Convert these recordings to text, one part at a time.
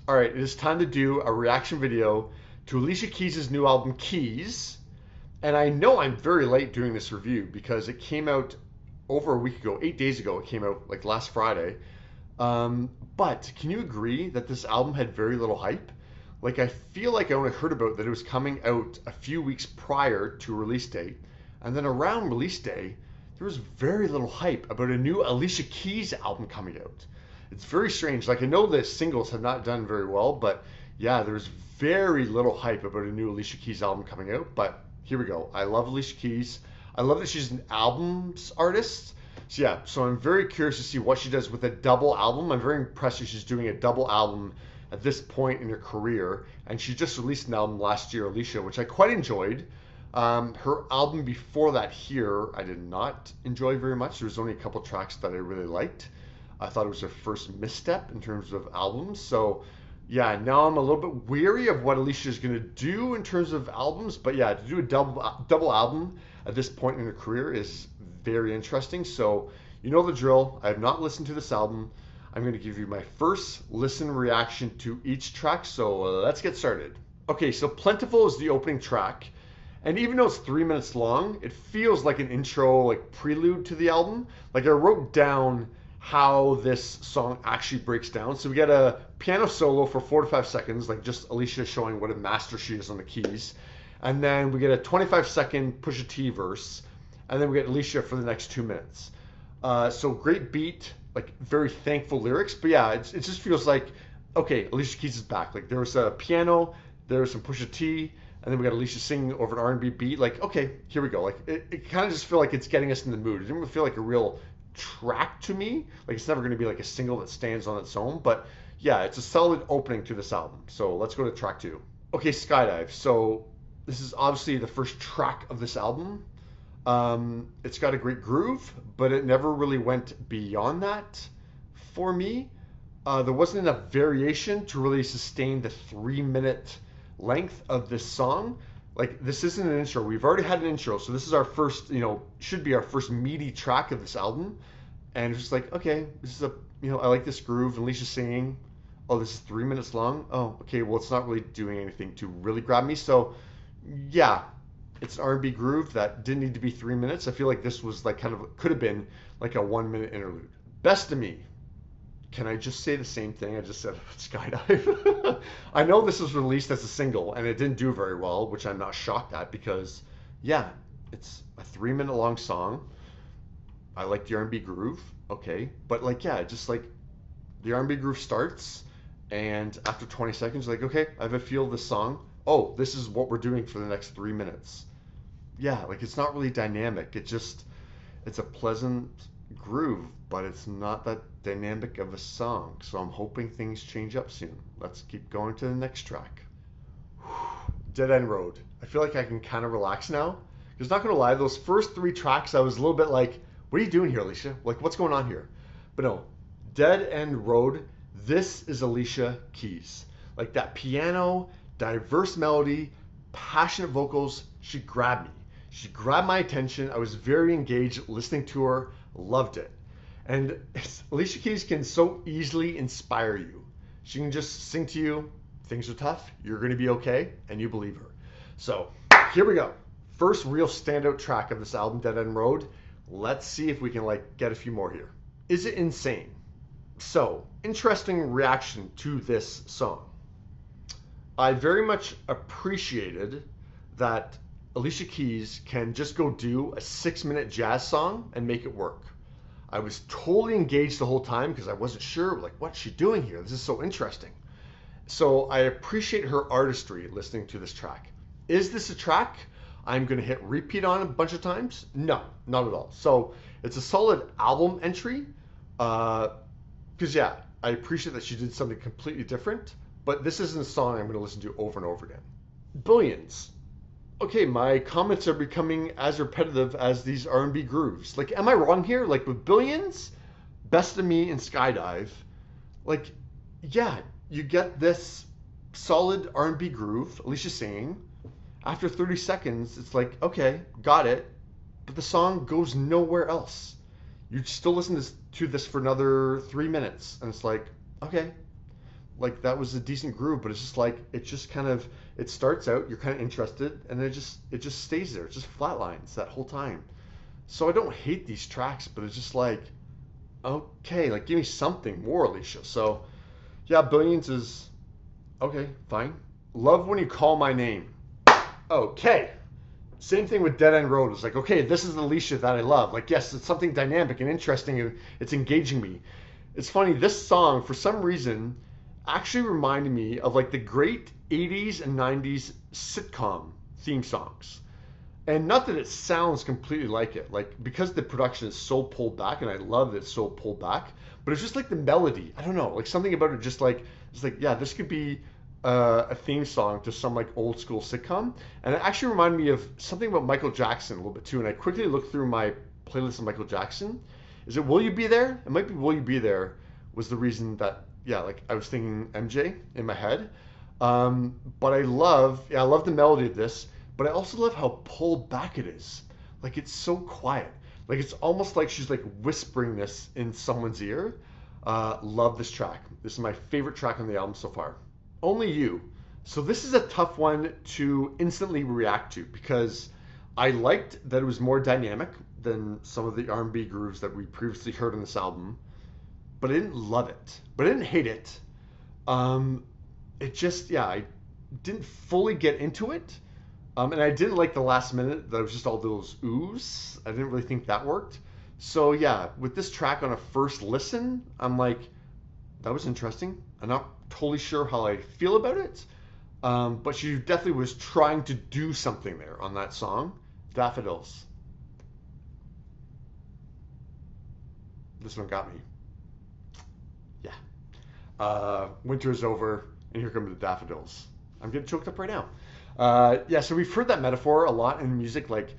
All right, it is time to do a reaction video to Alicia Keys' new album, Keys. And I know I'm very late doing this review because it came out over a week ago, 8 days ago. It came out like last Friday. But can you agree that this album had very little hype? Like, I feel like I only heard about that it was coming out a few weeks prior to release date. And then around release day, there was very little hype about a new Alicia Keys album coming out. It's very strange. Like, I know the singles have not done very well, but yeah, there's very little hype about a new Alicia Keys album coming out. But here we go. I love Alicia Keys. I love that she's an albums artist. So yeah, so I'm very curious to see what she does with a double album. I'm very impressed that she's doing a double album at this point in her career. And she just released an album last year, Alicia, which I quite enjoyed. Her album before that, Here, I did not enjoy very much. There was only a couple tracks that I really liked. I thought it was her first misstep in terms of albums. So yeah, now I'm a little bit weary of what Alicia is going to do in terms of albums. But yeah, to do a double album at this point in her career is very interesting. So you know the drill. I have not listened to this album. I'm going to give you my first listen reaction to each track. So let's get started. Okay, so Plentiful is the opening track. And even though it's 3 minutes long, it feels like an intro, like prelude to the album. Like I wrote down how this song actually breaks down. So we get a piano solo for 4 to 5 seconds, like just Alicia showing what a master she is on the keys. And then we get a 25-second Pusha T verse. And then we get Alicia for the next 2 minutes. So great beat, like very thankful lyrics. But yeah, it just feels like, okay, Alicia Keys is back. Like there was a piano, there was some Pusha T, and then we got Alicia singing over an R&B beat. Like, okay, here we go. Like it kind of just feel like it's getting us in the mood. It didn't really feel like a real track to me. Like it's never going to be like a single that stands on its own. But yeah, it's a solid opening to this album. So let's go to track 2. Okay, Skydive. So this is obviously the first track of this album. It's got a great groove, but it never really went beyond that for me. There wasn't enough variation to really sustain the 3 minute length of this song. Like this isn't an intro. We've already had an intro, so this is our first, should be our first meaty track of this album. And it's just like, okay, this is I like this groove. Alicia's singing. Oh, this is 3 minutes long. Oh, okay. Well, it's not really doing anything to really grab me. So, yeah, it's an R&B groove that didn't need to be 3 minutes. I feel like this was like could have been like a 1 minute interlude. Best of Me. Can I just say the same thing I just said about Skydive? I know this was released as a single and it didn't do very well, which I'm not shocked at because, yeah, it's a 3 minute long song. I like the R&B groove, okay, but like, yeah, just like the R&B groove starts, and after 20 seconds, like, okay, I have a feel of this song. Oh, this is what we're doing for the next 3 minutes. Yeah, like it's not really dynamic. It's a pleasant groove, but it's not that dynamic of a song. So I'm hoping things change up soon. Let's keep going to the next track. Dead End Road. I feel like I can kind of relax now. Because not gonna lie, those first 3 tracks, I was a little bit like, what are you doing here, Alicia? Like, what's going on here? But no, Dead End Road, this is Alicia Keys. Like that piano, diverse melody, passionate vocals, she grabbed me. She grabbed my attention. I was very engaged listening to her, loved it. And Alicia Keys can so easily inspire you. She can just sing to you, things are tough, you're going to be okay, and you believe her. So here we go. First real standout track of this album, Dead End Road. Let's see if we can get a few more here. Is It Insane? So, interesting reaction to this song. I very much appreciated that Alicia Keys can just go do a 6 minute jazz song and make it work. I was totally engaged the whole time because I wasn't sure, like, what's she doing here? This is so interesting. So I appreciate her artistry listening to this track. Is this a track I'm going to hit repeat on a bunch of times? No, not at all. So it's a solid album entry because, yeah, I appreciate that she did something completely different, but this isn't a song I'm going to listen to over and over again. Billions. Okay, my comments are becoming as repetitive as these R&B grooves. Like, am I wrong here? Like with Billions, Best of Me, and Skydive, like, yeah, you get this solid R&B groove, Alicia singing. After 30 seconds, it's like, okay, got it, but the song goes nowhere else. You still listen to this for another 3 minutes, and it's like, okay, like that was a decent groove, but it's just like it just kind of it starts out, you're kind of interested, and then it just stays there. It just flatlines that whole time. So I don't hate these tracks, but it's just like, okay, like give me something more, Alicia. So yeah, Billions is okay, fine. Love When You Call My Name. Okay. Same thing with Dead End Road. It's like, okay, this is the Alicia that I love. Like, yes, it's something dynamic and interesting, and it's engaging me. It's funny, this song, for some reason, actually reminded me of like the great 80s and 90s sitcom theme songs. And not that it sounds completely like it, like because the production is so pulled back, and I love that it's so pulled back, but it's just like the melody. I don't know, like something about it just like, it's like, yeah, this could be a theme song to some like old school sitcom. And it actually reminded me of something about Michael Jackson a little bit too. And I quickly looked through my playlist of Michael Jackson. Is it Will You Be There? It might be Will You Be There was the reason that, yeah, like I was thinking MJ in my head. But I love the melody of this, but I also love how pulled back it is. Like it's so quiet. Like it's almost like she's like whispering this in someone's ear. Love this track. This is my favorite track on the album so far. Only You. So this is a tough one to instantly react to because I liked that it was more dynamic than some of the R&B grooves that we previously heard on this album, but I didn't love it. But I didn't hate it. It just, yeah, I didn't fully get into it. And I didn't like the last minute. That was just all those oohs. I didn't really think that worked. So yeah, with this track on a first listen, I'm like, that was interesting. I'm not totally sure how I feel about it. But she definitely was trying to do something there on that song. Daffodils. This one got me. Yeah. Winter is over, and here come the daffodils. I'm getting choked up right now. Yeah, so we've heard that metaphor a lot in music, like,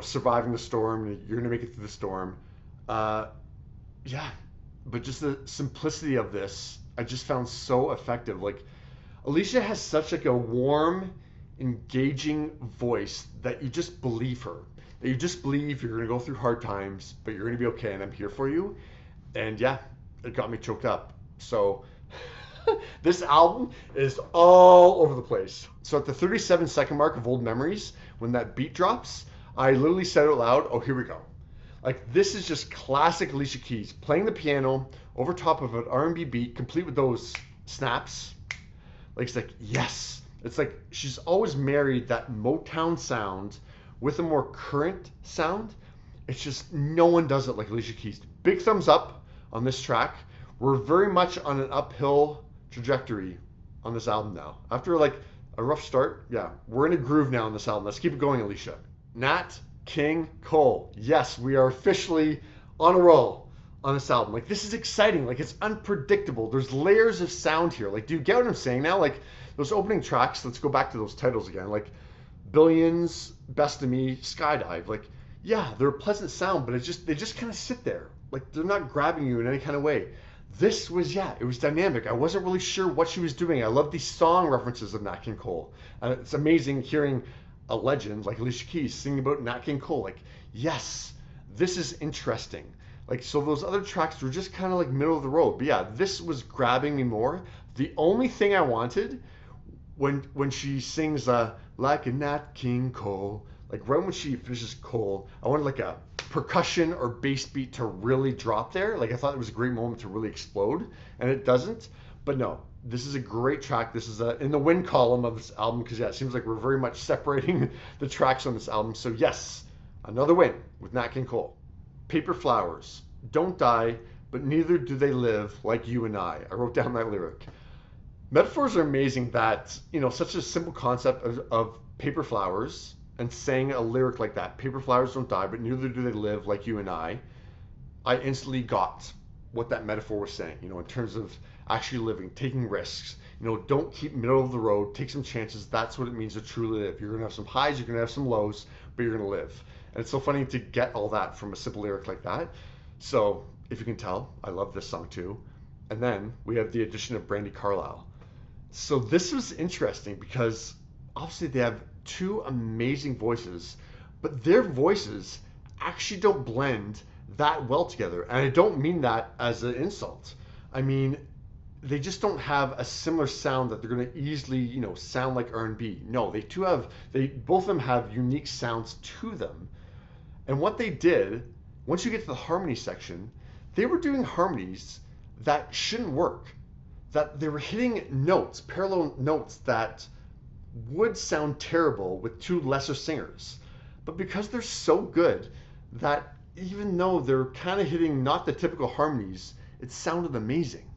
surviving the storm, you're going to make it through the storm. Yeah, but just the simplicity of this, I just found so effective. Like, Alicia has such like a warm, engaging voice that you just believe her. That you just believe you're going to go through hard times, but you're going to be okay, and I'm here for you. And yeah, it got me choked up. So this album is all over the place. So at the 37-second mark of Old Memories, when that beat drops, I literally said out loud, oh, here we go. Like, this is just classic Alicia Keys, playing the piano over top of an R&B beat, complete with those snaps. Like, it's like, yes. It's like she's always married that Motown sound with a more current sound. It's just, no one does it like Alicia Keys. Big thumbs up on this track. We're very much on an uphill trajectory on this album now. After like a rough start, yeah, we're in a groove now on this album. Let's keep it going, Alicia. Nat King Cole. Yes, we are officially on a roll on this album. Like, this is exciting. Like, it's unpredictable. There's layers of sound here. Like, do you get what I'm saying now? Like, those opening tracks, let's go back to those titles again. Like, Billions, Best of Me, Skydive. Like, yeah, they're a pleasant sound, but they just kind of sit there. Like, they're not grabbing you in any kind of way. This was, yeah, it was dynamic. I wasn't really sure what she was doing. I love these song references of Nat King Cole. And it's amazing hearing a legend like Alicia Keys singing about Nat King Cole. Like, yes, this is interesting. Like, so those other tracks were just kind of like middle of the road. But yeah, this was grabbing me more. The only thing I wanted when she sings like a Nat King Cole, like right when she finishes Cole, I wanted like a percussion or bass beat to really drop there. Like, I thought it was a great moment to really explode, and it doesn't. But no, this is a great track. This is in the win column of this album because, yeah, it seems like we're very much separating the tracks on this album. So yes, another win with Nat King Cole. Paper Flowers. Don't die, but neither do they live like you and I. I wrote down that lyric. Metaphors are amazing that, such a simple concept of paper flowers and saying a lyric like that, paper flowers don't die, but neither do they live like you and I instantly got what that metaphor was saying, in terms of actually living, taking risks. Don't keep middle of the road, take some chances. That's what it means to truly live. You're going to have some highs, you're going to have some lows, but you're going to live. And it's so funny to get all that from a simple lyric like that. So, if you can tell, I love this song too. And then we have the addition of Brandi Carlile. So this was interesting because obviously they have two amazing voices, but their voices actually don't blend that well together. And I don't mean that as an insult. I mean, they just don't have a similar sound that they're going to easily, sound like R&B. No, they both of them have unique sounds to them. And what they did, once you get to the harmony section, they were doing harmonies that shouldn't work. That they were hitting notes, parallel notes that would sound terrible with two lesser singers. But because they're so good that even though they're kind of hitting not the typical harmonies, it sounded amazing.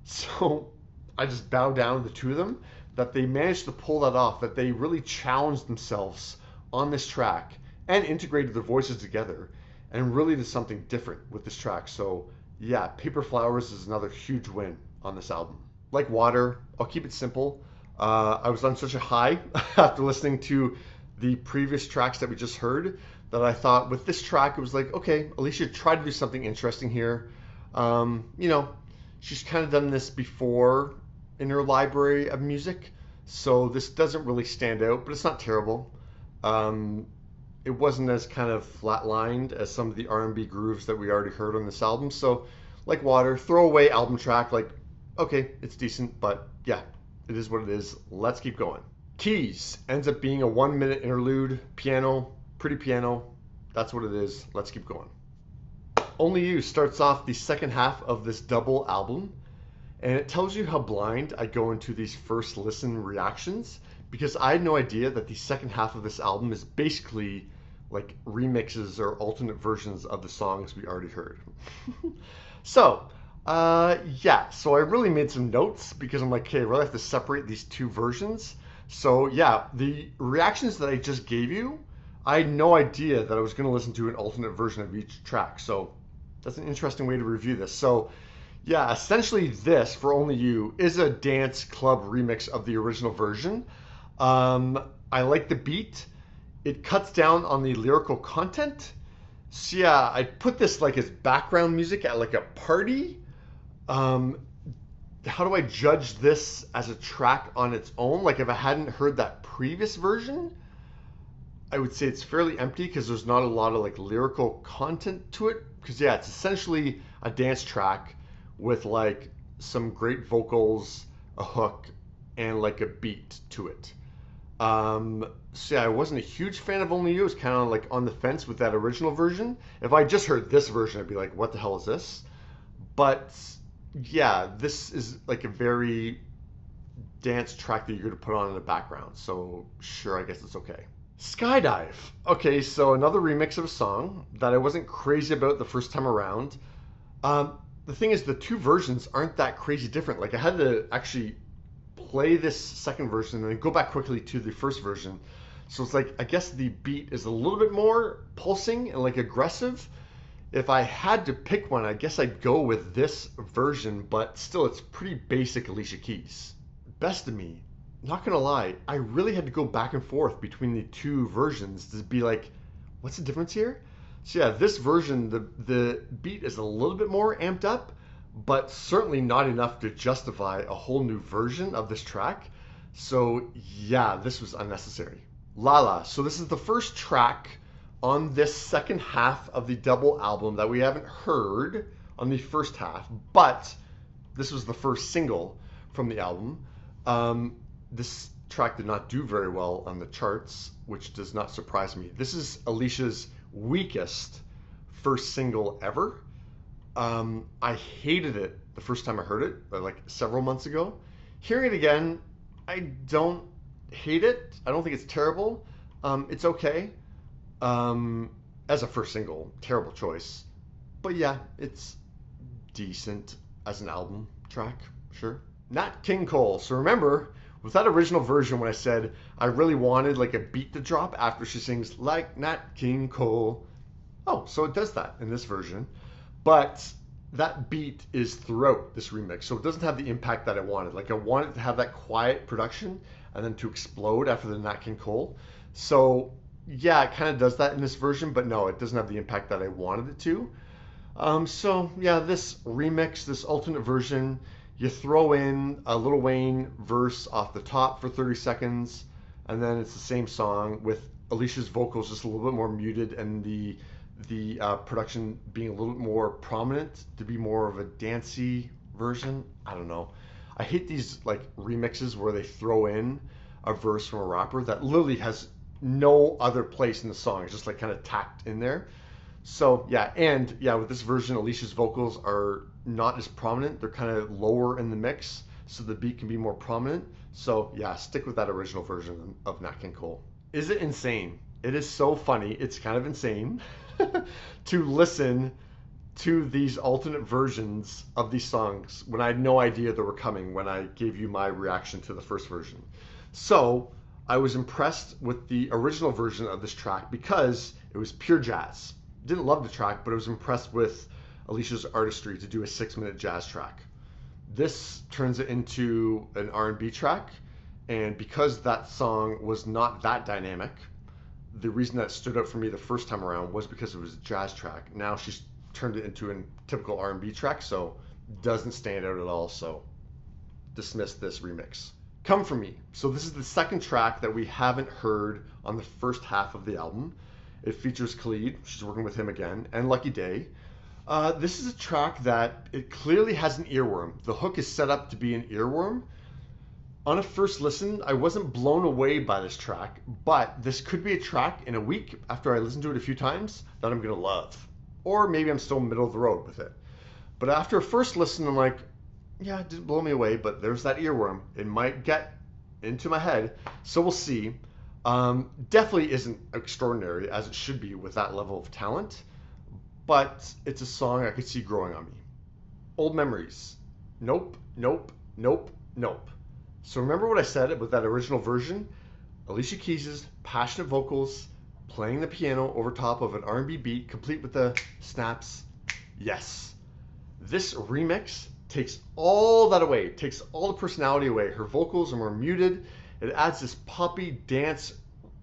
So I just bow down to the two of them that they managed to pull that off, that they really challenged themselves on this track and integrated their voices together and really did something different with this track. So yeah, Paper Flowers is another huge win on this album. Like Water, I'll keep it simple. I was on such a high after listening to the previous tracks that we just heard that I thought with this track, it was like, okay, Alicia tried to do something interesting here. She's kind of done this before in her library of music, so this doesn't really stand out, but it's not terrible. It wasn't as kind of flatlined as some of the R&B grooves that we already heard on this album. So, like Water, throwaway album track, like, okay, it's decent, but yeah, it is what it is. Let's keep going. Keys ends up being a 1-minute interlude, piano, pretty piano. That's what it is. Let's keep going. Only You starts off the second half of this double album, and it tells you how blind I go into these first listen reactions, because I had no idea that the second half of this album is basically like remixes or alternate versions of the songs we already heard. So I really made some notes because I'm like, okay, I really have to separate these two versions. So yeah, the reactions that I just gave you, I had no idea that I was going to listen to an alternate version of each track. So that's an interesting way to review this. So yeah, essentially this, For Only You, is a dance club remix of the original version. I like the beat. It cuts down on the lyrical content. So yeah, I put this like as background music at like a party. How do I judge this as a track on its own? Like if I hadn't heard that previous version, I would say it's fairly empty because there's not a lot of like lyrical content to it. Because yeah, it's essentially a dance track with like some great vocals, a hook, and like a beat to it. So yeah, I wasn't a huge fan of Only You. I was kind of like on the fence with that original version. If I just heard this version, I'd be like, what the hell is this? But yeah, this is like a very dance track that you're going to put on in the background. So sure, I guess it's okay. Skydive. Okay, so another remix of a song that I wasn't crazy about the first time around. The thing is, the two versions aren't that crazy different. Like I had to actually play this second version and then go back quickly to the first version. So it's like, I guess the beat is a little bit more pulsing and like aggressive. If I had to pick one, I guess I'd go with this version, but still it's pretty basic Alicia Keys. Best of Me, not gonna lie, I really had to go back and forth between the two versions to be like, what's the difference here? So yeah, this version, the beat is a little bit more amped up, but certainly not enough to justify a whole new version of this track. So yeah, this was unnecessary. Lala, so this is the first track on this second half of the double album that we haven't heard on the first half, but this was the first single from the album. This track did not do very well on the charts, which does not surprise me. This is Alicia's weakest first single ever. I hated it the first time I heard it, like several months ago. Hearing it again, I don't hate it. I don't think it's terrible. It's okay. As a first single, terrible choice. But yeah, it's decent as an album track, sure. Nat King Cole. So remember, with that original version when I said I really wanted like a beat to drop after she sings like Nat King Cole. Oh, so it does that in this version. But that beat is throughout this remix, so it doesn't have the impact that I wanted. Like I wanted to have that quiet production and then to explode after the Nat King Cole. So yeah, it kind of does that in this version, but no, it doesn't have the impact that I wanted it to. So yeah, this remix, this alternate version, you throw in a Lil Wayne verse off the top for 30 seconds, and then it's the same song with Alicia's vocals just a little bit more muted and the production being a little bit more prominent to be more of a dancey version. I don't know. I hate these like remixes where they throw in a verse from a rapper that literally has no other place in the song. It's just like kind of tacked in there. So yeah, and yeah, with this version, Alicia's vocals are not as prominent. They're kind of lower in the mix, so the beat can be more prominent. So yeah, stick with that original version of Nat King Cole. Is it insane? It is so funny. It's kind of insane to listen to these alternate versions of these songs when I had no idea they were coming when I gave you my reaction to the first version. So I was impressed with the original version of this track because it was pure jazz. Didn't love the track, but I was impressed with Alicia's artistry to do a 6-minute jazz track. This turns it into an R&B track, and because that song was not that dynamic, the reason that stood out for me the first time around was because it was a jazz track. Now she's turned it into a typical R&B track, so doesn't stand out at all, so dismiss this remix. Come For Me. So this is the second track that we haven't heard on the first half of the album. It features Khalid, she's working with him again, and Lucky Day. This is a track that it clearly has an earworm. The hook is set up to be an earworm. On a first listen, I wasn't blown away by this track, but this could be a track in a week after I listen to it a few times that I'm gonna love. Or maybe I'm still middle of the road with it. But after a first listen, I'm like, yeah, it didn't blow me away, but there's that earworm. It might get into my head, so we'll see. Definitely isn't extraordinary as it should be with that level of talent, but it's a song I could see growing on me. Old Memories. Nope, nope, nope, nope. So remember what I said about that original version? Alicia Keys' passionate vocals, playing the piano over top of an R&B beat, complete with the snaps. Yes. This remix takes all that away, takes all the personality away. Her vocals are more muted. It adds this poppy dance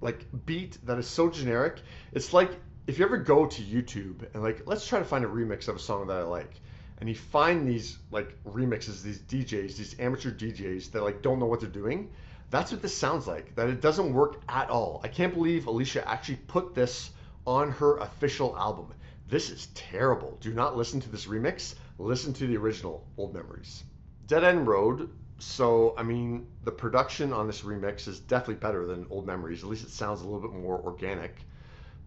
like beat that is so generic. It's like if you ever go to YouTube and like, let's try to find a remix of a song that I like. And you find these like remixes, these DJs, these amateur DJs that like don't know what they're doing. That's what this sounds like, that it doesn't work at all. I can't believe Alicia actually put this on her official album. This is terrible. Do not listen to this remix. Listen to the original, Old Memories. Dead End Road. So, I mean, the production on this remix is definitely better than Old Memories. At least it sounds a little bit more organic.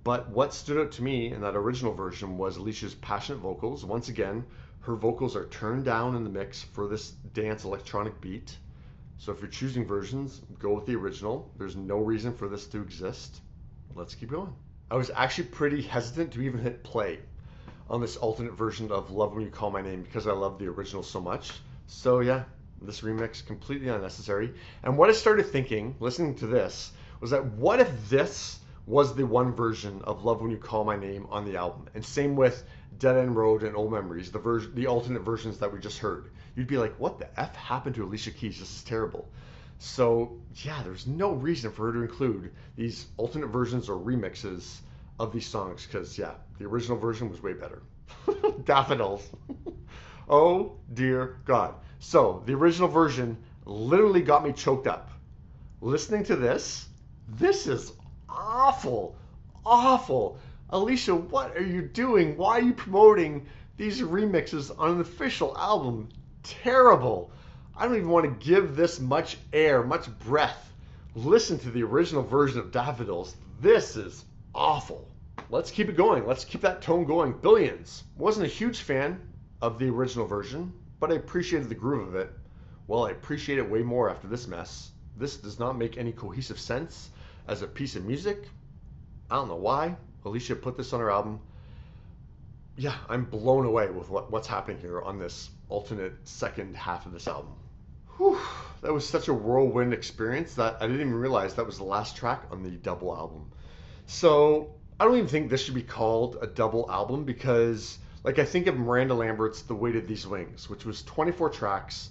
But what stood out to me in that original version was Alicia's passionate vocals. Once again, her vocals are turned down in the mix for this dance electronic beat. So if you're choosing versions, go with the original. There's no reason for this to exist. Let's keep going. I was actually pretty hesitant to even hit play on this alternate version of Love When You Call My Name because I love the original so much. So yeah, this remix completely unnecessary. And what I started thinking, listening to this, was that what if this was the one version of Love When You Call My Name on the album? And same with Dead End Road and Old Memories, the alternate versions that we just heard. You'd be like, what the F happened to Alicia Keys? This is terrible. So yeah, there's no reason for her to include these alternate versions or remixes of these songs because yeah, the original version was way better. Daffodils. Oh dear God. So the original version literally got me choked up. Listening to this is awful, awful. Alicia, what are you doing? Why are you promoting these remixes on an official album? Terrible. I don't even want to give this much air, much breath. Listen to the original version of Daffodils. This is awful. Let's keep it going. Let's keep that tone going. Billions. Wasn't a huge fan of the original version, but I appreciated the groove of it. Well, I appreciate it way more after this mess. This does not make any cohesive sense as a piece of music. I don't know why Alicia put this on her album. Yeah, I'm blown away with what's happening here on this alternate second half of this album. Whew, that was such a whirlwind experience that I didn't even realize that was the last track on the double album. So I don't even think this should be called a double album because like I think of Miranda Lambert's The Weight of These Wings, which was 24 tracks,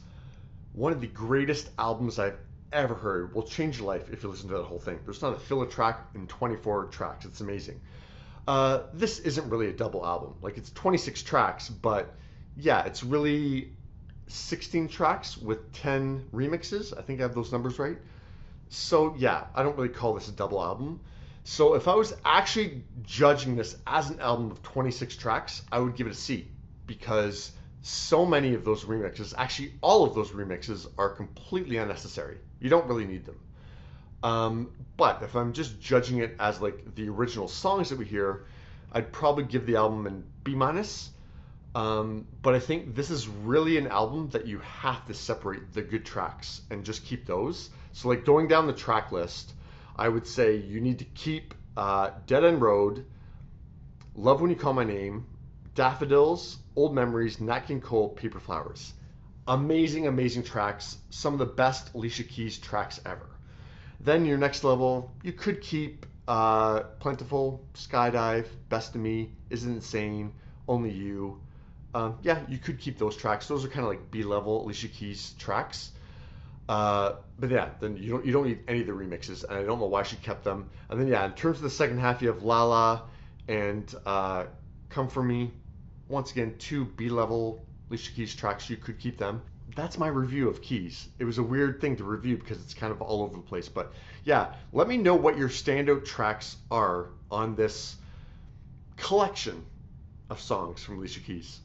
one of the greatest albums I've ever heard. Will change your life if you listen to that whole thing. There's not a filler track in 24 tracks. It's amazing. This isn't really a double album. Like it's 26 tracks, but yeah, it's really 16 tracks with 10 remixes. I think I have those numbers right. So yeah, I don't really call this a double album. So if I was actually judging this as an album of 26 tracks, I would give it a C because so many of those remixes, actually all of those remixes, are completely unnecessary. You don't really need them. But if I'm just judging it as like the original songs that we hear, I'd probably give the album an B minus. But I think this is really an album that you have to separate the good tracks and just keep those. So like going down the track list, I would say you need to keep Dead End Road, Love When You Call My Name, Daffodils, Old Memories, Nat King Cole, Paper Flowers. Amazing, amazing tracks. Some of the best Alicia Keys tracks ever. Then your next level, you could keep Plentiful, Skydive, Best of Me, Isn't Insane, Only You. Yeah, you could keep those tracks. Those are kind of like B-level Alicia Keys tracks. But yeah, then you don't need any of the remixes, and I don't know why she kept them. And then yeah, in terms of the second half, you have La La and Come For Me. Once again, two B-level Alicia Keys tracks. You could keep them. That's my review of Keys. It was a weird thing to review because it's kind of all over the place. But yeah, let me know what your standout tracks are on this collection of songs from Alicia Keys.